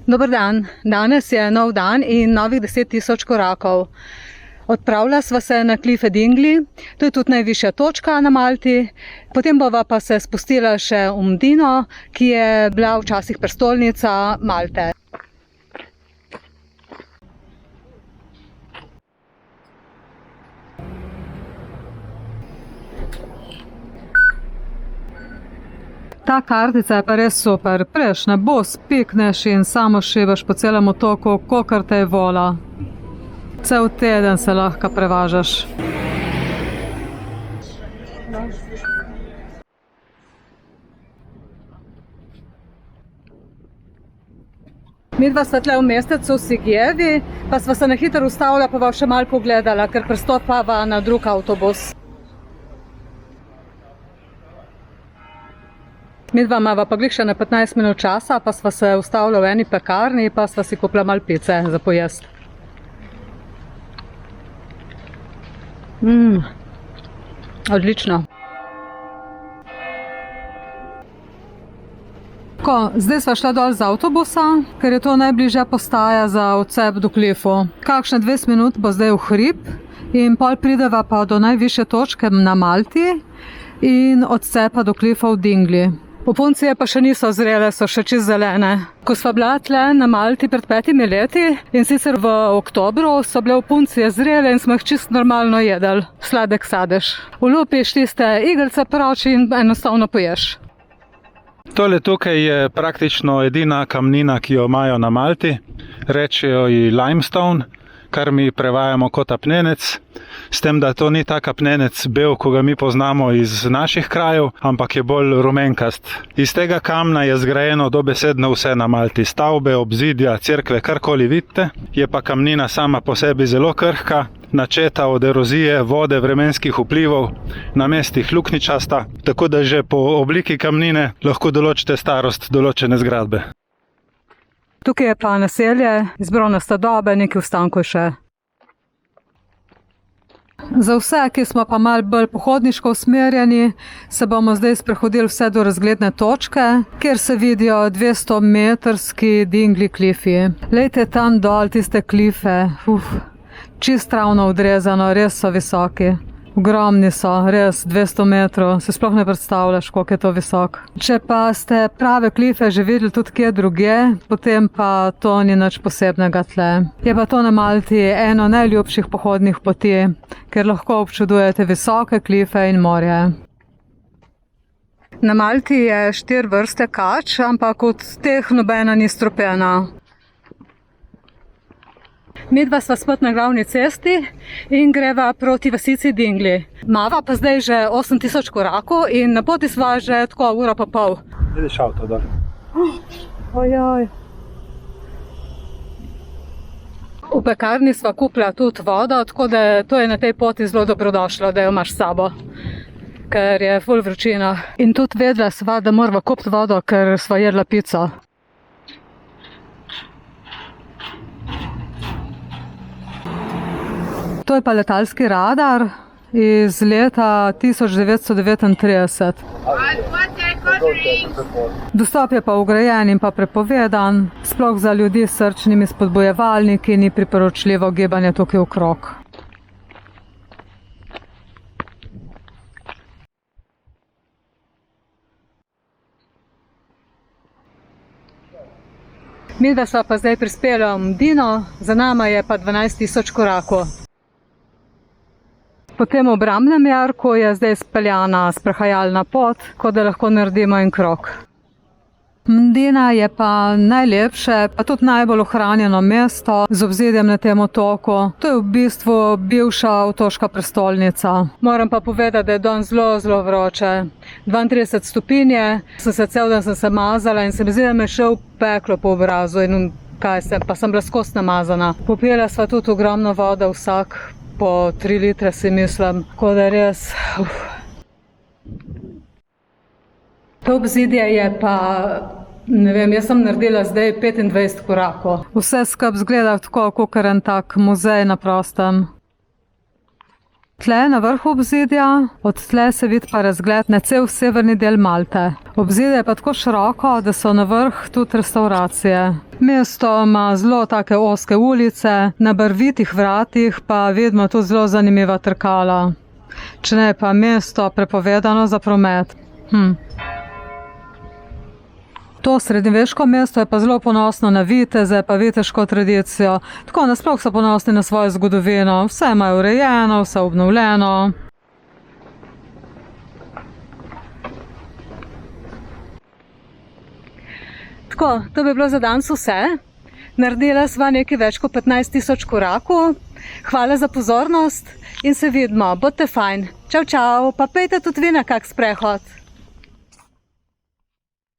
Dober dan, danes je nov dan in novih 10 tisoč korakov. Odpravila sva se na Cliffe Dingley, to je tudi najvišja točka na Malti, potem bova pa se spustila še v Mdino, ki je bila včasih prestolnica Malte. Ta kartica je pa res super, preš ne bo spikneš in samo šibaš po celem otoku, kakor te je vola. Cel teden se lahko prevažaš. Midva sva tle v mestecu Sigijevi, pa sva se na hitro ustavila, pa bova še malo pogledala, ker prestopava na drug avtobus. Midva imava pa glih še na 15 minut časa, pa sva se ustavila v eni pekarni, pa sva si kupila malo pice za pojesti. Odlično. Zdaj sva šla dol z avtobusa, ker je to najbližja postaja za odcep do Cliffu. Kakšne 20 minut bo zdaj v hrib in pol prideva pa do najvišje točke na Malti in odcepa do Cliffa v Dingley. Opuncije pa še niso zrele, so še čisto zelene. Ko sva bila tle na Malti pred 5 leti in sicer v oktobru, so bile opuncije zrele in smo jih čisto normalno jedli. Sladek sadež. Ulupiš tiste igelce proč in enostavno poješ. Tole tukaj je praktično edina kamnina, ki jo imajo na Malti. Rečejo ji limestone, kar mi prevajamo kot apnenec. S tem, da to ni tak apnenec bel, ko ga mi poznamo iz naših krajev, ampak je bolj rumenkast. Iz tega kamna je zgrajeno dobesedno vse na Malti. Stavbe, obzidja, cerkve, karkoli vidite. Je pa kamnina sama po sebi zelo krhka, načeta od erozije, vode, vremenskih vplivov, na mestih luknjičasta, tako da že po obliki kamnine lahko določite starost določene zgradbe. Tukaj je pa naselje, izbronasta dobe, nekaj ostankov še. Za vse, ki smo pa malo bolj pohodniško usmerjeni, se bomo zdaj sprehodili vse do razgledne točke, kjer se vidijo 200-metrski Dingley Cliffi. Lejte tam dol tiste klife, čist ravno odrezano, res so visoki. Ogromni so, res 200 metrov, se sploh ne predstavljaš, koliko je to visok. Če pa ste prave klife že videli tudi kje drugje, potem pa to ni nič posebnega tle. Je pa to na Malti eno najljubših pohodnih poti, ker lahko občudujete visoke klife in morje. Na Malti je 4 vrste kač, ampak od teh nobena ni strupena. Midva sva spet na glavni cesti in greva proti vasici Dingley. Mava pa zdaj že 8 tisoč korakov in na poti sva že tako uro pa pol. Vidiš avto dol. Ojoj. V pekarni sva kupila tudi vodo, tako da to je na tej poti zelo dobrodošlo, da jo imaš s sabo, ker je ful vročina. In tudi vedela sva, da morava kupiti vodo, ker sva jedla pico. To je pa letalski radar iz leta 1939. Dostop je pa ograjen in pa prepovedan, sploh za ljudi s srčnimi spodbojevalniki ni priporočljivo gibanje tukaj okrog. Midva sva pa zdaj prispela v Mdino, za nama je pa 12 tisoč korakov. Po tem obrambnem jarku je zdaj speljana sprehajalna pot, kot da lahko naredimo en krog. Mdina je pa najlepše, pa tudi najbolj ohranjeno mesto z obzidjem na tem otoku. To je v bistvu bivša otoška prestolnica. Moram pa povedati, da je danes zelo, zelo vroče. 32 stopinje, sem se cel dan se mazala in se mi zdi, da me je šel peklo po obrazu in pa sem bila skozi namazana. Popila sva tudi ogromno vode, vsak po 3 litre si mislim, tako da res. To obzidje je pa, ne vem, jaz sem naredila zdaj 25 korakov. Vse skupaj izgleda tako, kakor en tak muzej na prostem. tle na vrhu obzidja, od tle se vidi pa razgled na cel severni del Malte. Obzidje je pa tako široko, da so na vrh tudi restauracije. Mesto ima zelo take ozke ulice, na barvitih vratih pa vidimo tudi zelo zanimiva trkala. Če ne pa mesto prepovedano za promet. To srednjeveško mesto je pa zelo ponosno na viteze, pa viteško tradicijo. Tako nasploh so ponosni na svojo zgodovino. Vse imajo urejeno, vse obnovljeno. Tako, to bi bilo za danes vse. Naredila sva nekaj več kot 15.000 korakov. Hvala za pozornost in se vidimo. Bodite fajn. Čau, čau, pa pejte tudi vi na kak sprehod.